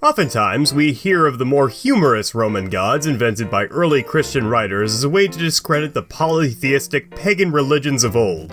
Oftentimes, we hear of the more humorous Roman gods invented by early Christian writers as a way to discredit the polytheistic pagan religions of old.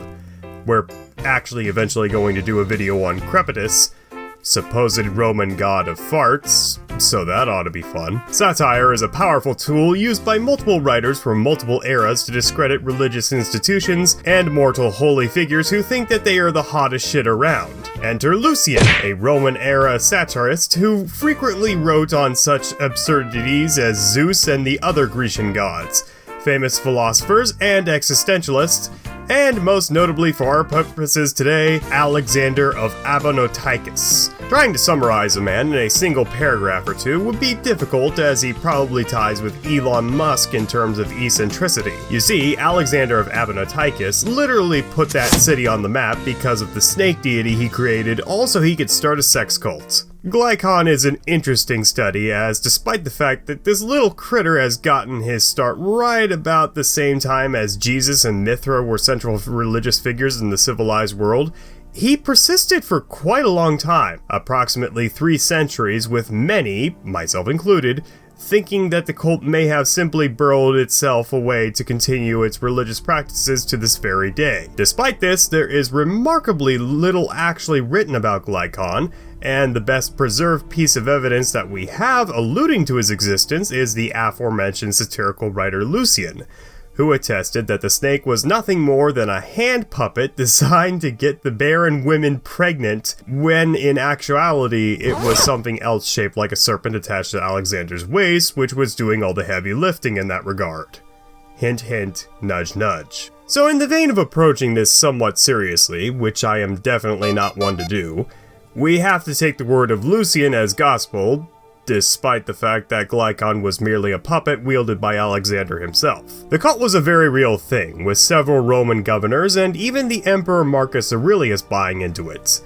We're actually eventually going to do a video on Crepitus, supposed Roman god of farts, so that ought to be fun. Satire is a powerful tool used by multiple writers from multiple eras to discredit religious institutions and mortal holy figures who think that they are the hottest shit around. Enter Lucian, a Roman-era satirist who frequently wrote on such absurdities as Zeus and the other Grecian gods, famous philosophers and existentialists, and most notably for our purposes today, Alexander of Abonoticus. Trying to summarize a man in a single paragraph or two would be difficult, as he probably ties with Elon Musk in terms of eccentricity. You see, Alexander of Abonoticus literally put that city on the map because of the snake deity he created, also he could start a sex cult. Glycon is an interesting study, as despite the fact that this little critter has gotten his start right about the same time as Jesus and Mithra were central religious figures in the civilized world, he persisted for quite a long time, approximately 3 centuries, with many, myself included, thinking that the cult may have simply burrowed itself away to continue its religious practices to this very day. Despite this, there is remarkably little actually written about Glycon, and the best preserved piece of evidence that we have alluding to his existence is the aforementioned satirical writer Lucian, who attested that the snake was nothing more than a hand puppet designed to get the barren women pregnant, when in actuality it was something else shaped like a serpent attached to Alexander's waist, which was doing all the heavy lifting in that regard. Hint hint, nudge nudge. So in the vein of approaching this somewhat seriously, which I am definitely not one to do, we have to take the word of Lucian as gospel, despite the fact that Glycon was merely a puppet wielded by Alexander himself. The cult was a very real thing, with several Roman governors and even the Emperor Marcus Aurelius buying into it.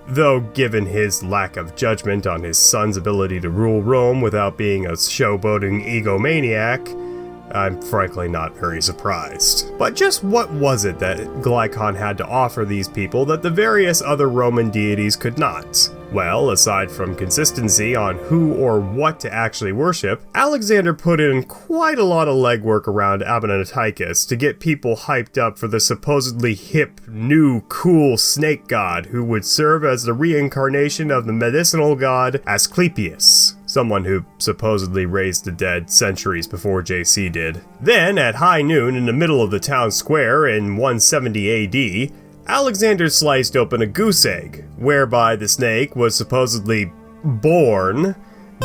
Though given his lack of judgment on his son's ability to rule Rome without being a showboating egomaniac, I'm frankly not very surprised. But just what was it that Glycon had to offer these people that the various other Roman deities could not? Well, aside from consistency on who or what to actually worship, Alexander put in quite a lot of legwork around Abonoticus to get people hyped up for the supposedly hip, new, cool snake god who would serve as the reincarnation of the medicinal god Asclepius, someone who supposedly raised the dead centuries before JC did. Then, at high noon in the middle of the town square in 170 AD, Alexander sliced open a goose egg, whereby the snake was supposedly born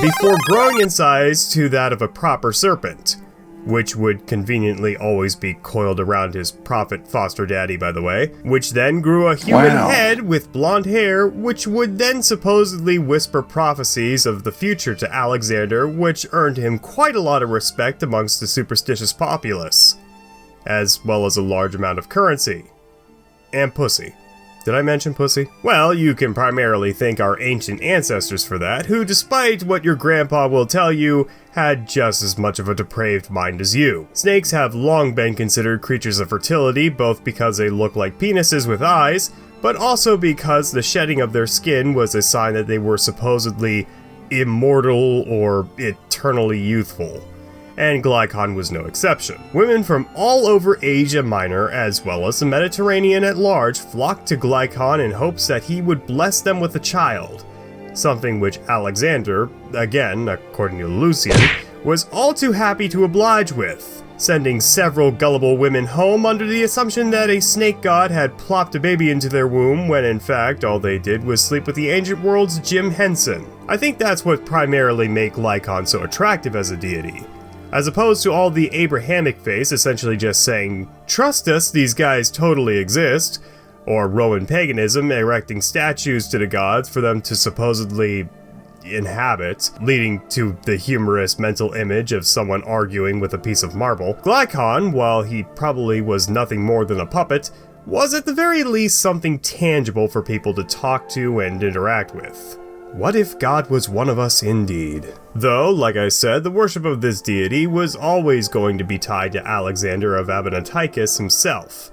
before growing in size to that of a proper serpent, which would conveniently always be coiled around his prophet foster daddy, by the way, which then grew a human head with blonde hair, which would then supposedly whisper prophecies of the future to Alexander, which earned him quite a lot of respect amongst the superstitious populace, as well as a large amount of currency. And pussy. Did I mention pussy? Well, you can primarily thank our ancient ancestors for that, who, despite what your grandpa will tell you, had just as much of a depraved mind as you. Snakes have long been considered creatures of fertility, both because they look like penises with eyes, but also because the shedding of their skin was a sign that they were supposedly immortal or eternally youthful. And Glycon was no exception. Women from all over Asia Minor, as well as the Mediterranean at large, flocked to Glycon in hopes that he would bless them with a child, something which Alexander, again according to Lucian, was all too happy to oblige with, sending several gullible women home under the assumption that a snake god had plopped a baby into their womb, when in fact all they did was sleep with the ancient world's Jim Henson. I think that's what primarily made Glycon so attractive as a deity, as opposed to all the Abrahamic faith essentially just saying, trust us, these guys totally exist, or Roman paganism erecting statues to the gods for them to supposedly inhabit, leading to the humorous mental image of someone arguing with a piece of marble. Glycon, while he probably was nothing more than a puppet, was at the very least something tangible for people to talk to and interact with. What if God was one of us indeed? Though, like I said, the worship of this deity was always going to be tied to Alexander of Abonoticus himself,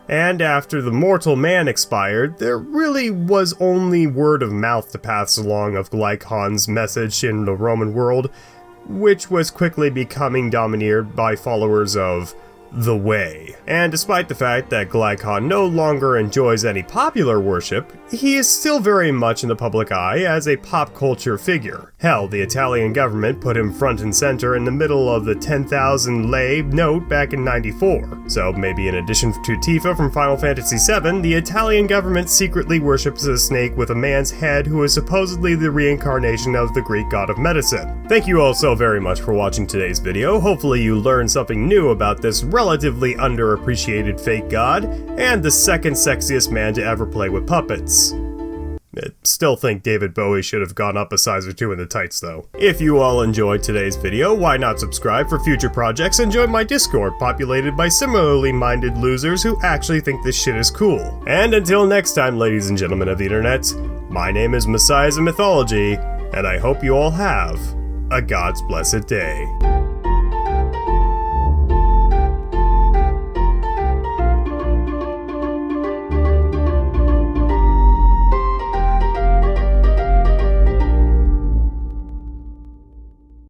And after the mortal man expired, there really was only word of mouth to pass along of Glycon's message in the Roman world, which was quickly becoming domineered by followers of the Way. And despite the fact that Glycon no longer enjoys any popular worship, he is still very much in the public eye as a pop culture figure. Hell, the Italian government put him front and center in the middle of the 10,000 lei note back in '94. So maybe in addition to Tifa from Final Fantasy VII, the Italian government secretly worships a snake with a man's head who is supposedly the reincarnation of the Greek god of medicine. Thank you all so very much for watching today's video. Hopefully you learned something new about this relatively underappreciated fake god, and the second sexiest man to ever play with puppets. I still think David Bowie should have gone up a size or two in the tights though. If you all enjoyed today's video, why not subscribe for future projects and join my Discord populated by similarly minded losers who actually think this shit is cool. And until next time, ladies and gentlemen of the internet, my name is Messiahs of Mythology, and I hope you all have a God's blessed day.